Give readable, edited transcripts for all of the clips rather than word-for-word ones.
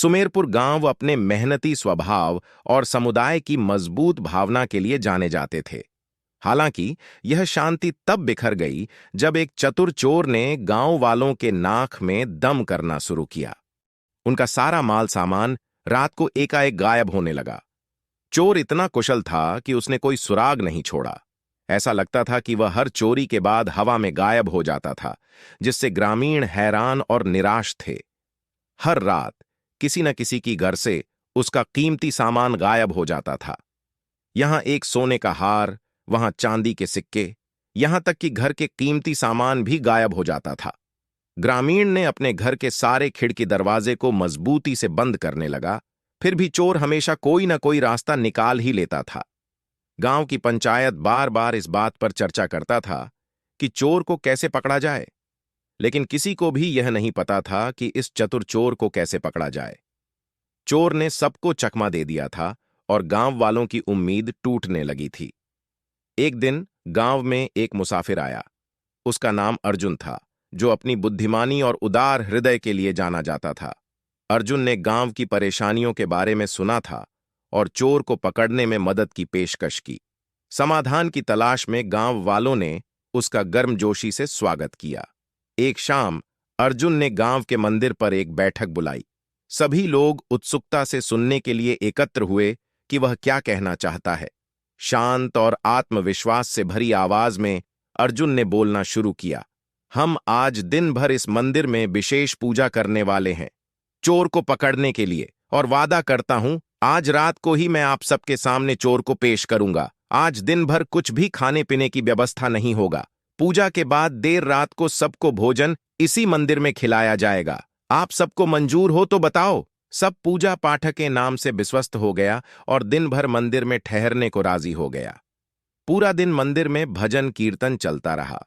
सुमेरपुर गांव अपने मेहनती स्वभाव और समुदाय की मजबूत भावना के लिए जाने जाते थे। हालांकि यह शांति तब बिखर गई जब एक चतुर चोर ने गांव वालों के नाक में दम करना शुरू किया। उनका सारा माल सामान रात को एकाएक गायब होने लगा। चोर इतना कुशल था कि उसने कोई सुराग नहीं छोड़ा। ऐसा लगता था कि वह हर चोरी के बाद हवा में गायब हो जाता था, जिससे ग्रामीण हैरान और निराश थे। हर रात किसी न किसी की घर से उसका कीमती सामान गायब हो जाता था। यहां एक सोने का हार, वहां चांदी के सिक्के, यहां तक कि घर के कीमती सामान भी गायब हो जाता था। ग्रामीण ने अपने घर के सारे खिड़की दरवाजे को मजबूती से बंद करने लगा, फिर भी चोर हमेशा कोई न कोई रास्ता निकाल ही लेता था। गांव की पंचायत बार बार इस बात पर चर्चा करता था कि चोर को कैसे पकड़ा जाए, लेकिन किसी को भी यह नहीं पता था कि इस चतुर चोर को कैसे पकड़ा जाए। चोर ने सबको चकमा दे दिया था और गांव वालों की उम्मीद टूटने लगी थी। एक दिन गांव में एक मुसाफिर आया। उसका नाम अर्जुन था, जो अपनी बुद्धिमानी और उदार हृदय के लिए जाना जाता था। अर्जुन ने गांव की परेशानियों के बारे में सुना था और चोर को पकड़ने में मदद की पेशकश की। समाधान की तलाश में गांव वालों ने उसका गर्मजोशी से स्वागत किया। एक शाम अर्जुन ने गांव के मंदिर पर एक बैठक बुलाई। सभी लोग उत्सुकता से सुनने के लिए एकत्र हुए कि वह क्या कहना चाहता है। शांत और आत्मविश्वास से भरी आवाज में अर्जुन ने बोलना शुरू किया। हम आज दिन भर इस मंदिर में विशेष पूजा करने वाले हैं, चोर को पकड़ने के लिए, और वादा करता हूं आज रात को ही मैं आप सबके सामने चोर को पेश करूंगा। आज दिन भर कुछ भी खाने पीने की व्यवस्था नहीं होगा। पूजा के बाद देर रात को सबको भोजन इसी मंदिर में खिलाया जाएगा। आप सबको मंजूर हो तो बताओ। सब पूजा पाठ के नाम से विश्वस्त हो गया और दिन भर मंदिर में ठहरने को राजी हो गया। पूरा दिन मंदिर में भजन कीर्तन चलता रहा।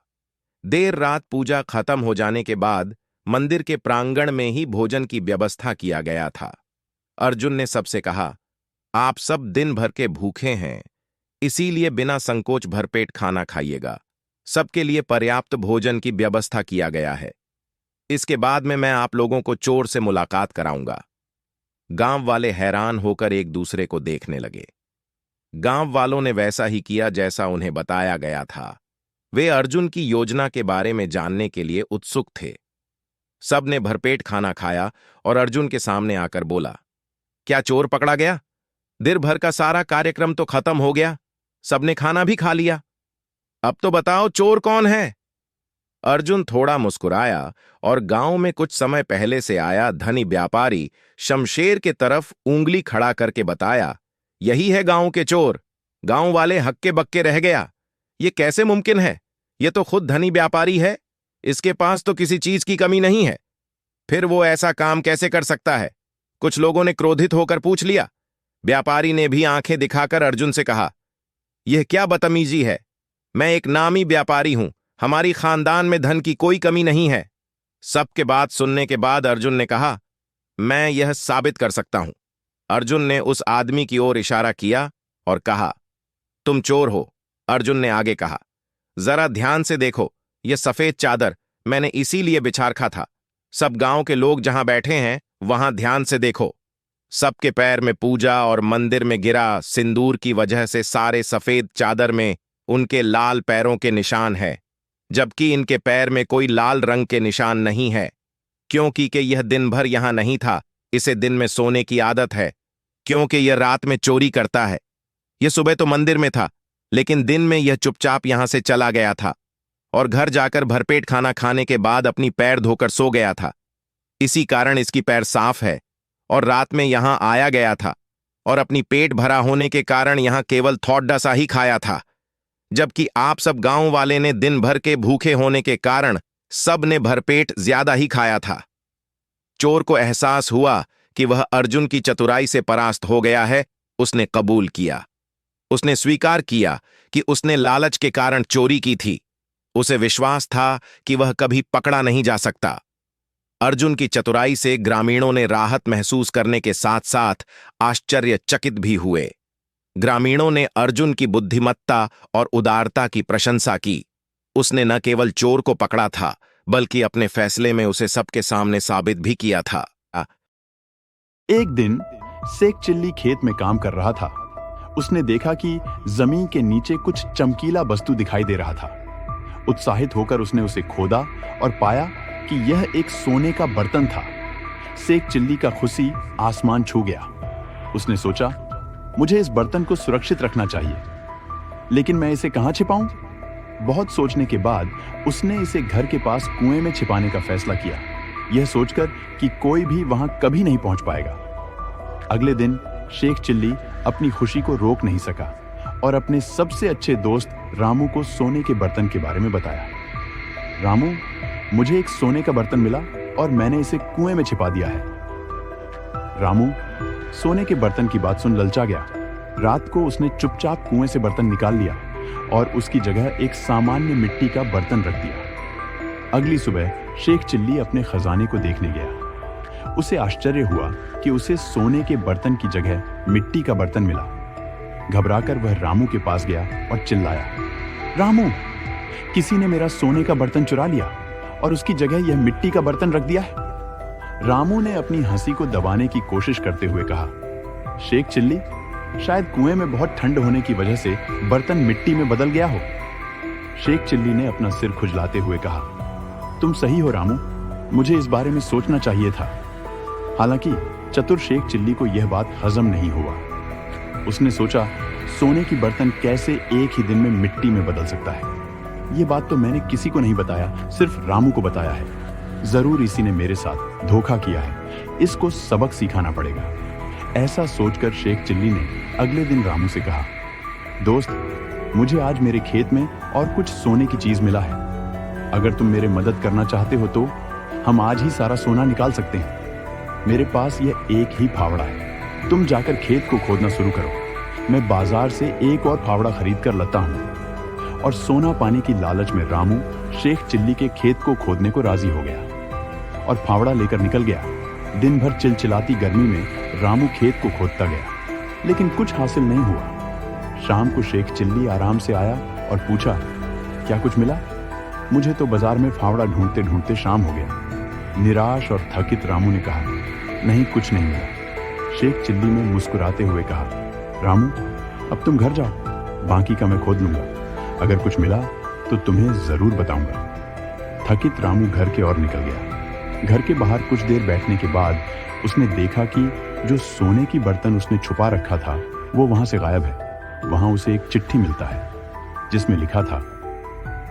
देर रात पूजा खत्म हो जाने के बाद मंदिर के प्रांगण में ही भोजन की व्यवस्था किया गया था। अर्जुन ने सबसे कहा, आप सब दिन भर के भूखे हैं, इसीलिए बिना संकोच भरपेट खाना खाइएगा। सबके लिए पर्याप्त भोजन की व्यवस्था किया गया है। इसके बाद में मैं आप लोगों को चोर से मुलाकात कराऊंगा। गांव वाले हैरान होकर एक दूसरे को देखने लगे। गांव वालों ने वैसा ही किया जैसा उन्हें बताया गया था। वे अर्जुन की योजना के बारे में जानने के लिए उत्सुक थे। सब ने भरपेट खाना खाया और अर्जुन के सामने आकर बोला, क्या चोर पकड़ा गया? दिन भर का सारा कार्यक्रम तो खत्म हो गया, सबने खाना भी खा लिया। अब तो बताओ चोर कौन है? अर्जुन थोड़ा मुस्कुराया और गांव में कुछ समय पहले से आया धनी व्यापारी शमशेर के तरफ उंगली खड़ा करके बताया, यही है गांव के चोर। गांव वाले हक्के बक्के रह गया। ये कैसे मुमकिन है? ये तो खुद धनी व्यापारी है, इसके पास तो किसी चीज की कमी नहीं है। फिर वो ऐसा काम कैसे कर सकता है? कुछ लोगों ने क्रोधित होकर पूछ लिया। व्यापारी ने भी आंखें दिखाकर अर्जुन से कहा, यह क्या बदतमीजी है? मैं एक नामी व्यापारी हूं, हमारी खानदान में धन की कोई कमी नहीं है। सबके बात सुनने के बाद अर्जुन ने कहा, मैं यह साबित कर सकता हूं। अर्जुन ने उस आदमी की ओर इशारा किया और कहा, तुम चोर हो। अर्जुन ने आगे कहा, जरा ध्यान से देखो, यह सफेद चादर मैंने इसीलिए बिछा रखा था। सब गांव के लोग जहां बैठे हैं वहां ध्यान से देखो। सबके पैर में पूजा और मंदिर में गिरा सिंदूर की वजह से सारे सफेद चादर में उनके लाल पैरों के निशान है, जबकि इनके पैर में कोई लाल रंग के निशान नहीं है, क्योंकि यह दिन भर यहां नहीं था। इसे दिन में सोने की आदत है, क्योंकि यह रात में चोरी करता है। यह सुबह तो मंदिर में था, लेकिन दिन में यह चुपचाप यहां से चला गया था और घर जाकर भरपेट खाना खाने के बाद अपनी पैर धोकर सो गया था। इसी कारण इसकी पैर साफ है और रात में यहां आया गया था और अपनी पेट भरा होने के कारण यहां केवल थोड़ा सा ही खाया था, जबकि आप सब गांव वाले ने दिन भर के भूखे होने के कारण सब ने भरपेट ज्यादा ही खाया था। चोर को एहसास हुआ कि वह अर्जुन की चतुराई से परास्त हो गया है। उसने कबूल किया। उसने स्वीकार किया कि उसने लालच के कारण चोरी की थी। उसे विश्वास था कि वह कभी पकड़ा नहीं जा सकता। अर्जुन की चतुराई से ग्रामीणों ने राहत महसूस करने के साथ साथ आश्चर्यचकित भी हुए। ग्रामीणों ने अर्जुन की बुद्धिमत्ता और उदारता की प्रशंसा की। उसने न केवल चोर को पकड़ा था, बल्कि अपने फैसले में उसे सबके सामने साबित भी किया था। एक दिन शेख चिल्ली खेत में काम कर रहा था। उसने देखा कि जमीन के नीचे कुछ चमकीला वस्तु दिखाई दे रहा था। उत्साहित होकर उसने उसे खोदा और पाया कि यह एक सोने का बर्तन था। शेख चिल्ली का खुशी आसमान छू गया। उसने सोचा, मुझे इस बर्तन को सुरक्षित रखना चाहिए, लेकिन मैं इसे कहां छिपाऊं? बहुत सोचने के बाद उसने इसे घर के पास कुएं में छिपाने का फैसला किया, यह सोचकर कि कोई भी वहां कभी नहीं पहुंच पाएगा। अगले दिन शेख चिल्ली अपनी खुशी को रोक नहीं सका और अपने सबसे अच्छे दोस्त रामू को सोने के बर्तन के बारे में बताया। रामू, मुझे एक सोने का बर्तन मिला और मैंने इसे कुएं में छिपा दिया है। रामू सोने के बर्तन की बात सुन ललचा गया। रात को उसने चुपचाप कुएं से बर्तन निकाल लिया और उसकी जगह एक सामान्य मिट्टी का बर्तन रख दिया। अगली सुबह शेख चिल्ली अपने खजाने को देखने गया। उसे आश्चर्य हुआ कि उसे सोने के बर्तन की जगह मिट्टी का बर्तन मिला। घबराकर वह रामू के पास गया और चिल्लाया, रामू, किसी ने मेरा सोने का बर्तन चुरा लिया और उसकी जगह यह मिट्टी का बर्तन रख दिया है। रामू ने अपनी हंसी को दबाने की कोशिश करते हुए कहा, शेख चिल्ली, शायद कुएं में बहुत ठंड होने की वजह से बर्तन मिट्टी में बदल गया हो। शेख चिल्ली ने अपना सिर खुजलाते हुए कहा, तुम सही हो रामू, मुझे इस बारे में सोचना चाहिए था। हालांकि चतुर शेख चिल्ली को यह बात हजम नहीं हुआ। उसने सोचा, सोने की बर्तन कैसे एक ही दिन में मिट्टी में बदल सकता है? यह बात तो मैंने किसी को नहीं बताया, सिर्फ रामू को बताया है। जरूर इसी ने मेरे साथ धोखा किया है, इसको सबक सिखाना पड़ेगा। ऐसा सोचकर शेख चिल्ली ने अगले दिन रामू से कहा, दोस्त, मुझे आज मेरे खेत में और कुछ सोने की चीज मिला है। अगर तुम मेरे मदद करना चाहते हो तो हम आज ही सारा सोना निकाल सकते हैं। मेरे पास यह एक ही फावड़ा है, तुम जाकर खेत को खोदना शुरू करो। मैं बाजार से एक और फावड़ा खरीद कर लाता हूँ। और सोना पाने की लालच में रामू शेख चिल्ली के खेत को खोदने को राजी हो गया और फावड़ा लेकर निकल गया। दिन भर चिलचिलाती गर्मी में रामू खेत को खोदता गया, लेकिन कुछ हासिल नहीं हुआ। शाम को शेख चिल्ली आराम से आया और पूछा, क्या कुछ मिला? मुझे तो बाजार में फावड़ा ढूंढते ढूंढते शाम हो गया। निराश और थकित रामू ने कहा, नहीं, कुछ नहीं मिला। शेख चिल्ली ने मुस्कुराते हुए कहा, रामू, अब तुम घर जाओ, बाकी का मैं खोद लूंगा। अगर कुछ मिला तो तुम्हें जरूर बताऊंगा। थकित रामू घर की ओर निकल गया। घर के बाहर कुछ देर बैठने के बाद उसने देखा कि जो सोने की बर्तन उसने छुपा रखा था वो वहां से गायब है। वहां उसे एक चिट्ठी मिलता है जिसमें लिखा था,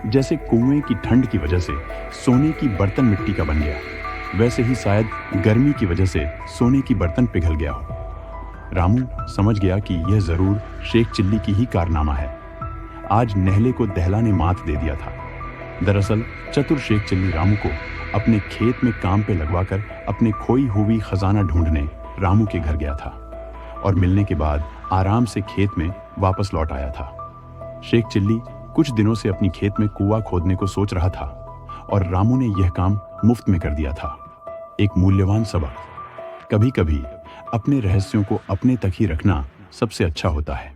जैसे कुएं की ठंड की वजह से सोने की बर्तन मिट्टी का बन गया, वैसे ही शायद गर्मी की वजह से सोने की बर्तन पिघल गया हो। रामू समझ गया कि यह जरूर शेख चिल्ली की ही कारनामा है। आज नहले को दहला ने मात दे दिया था। दरअसल चतुर शेख चिल्ली रामू को अपने खेत में काम पे लगवाकर अपने खोई हुई खजाना ढूंढने रामू के घर गया था और मिलने के बाद आराम से खेत में वापस लौट आया था। शेख चिल्ली कुछ दिनों से अपनी खेत में कुआं खोदने को सोच रहा था और रामू ने यह काम मुफ्त में कर दिया था। एक मूल्यवान सबक, कभी कभी अपने रहस्यों को अपने तक ही रखना सबसे अच्छा होता है।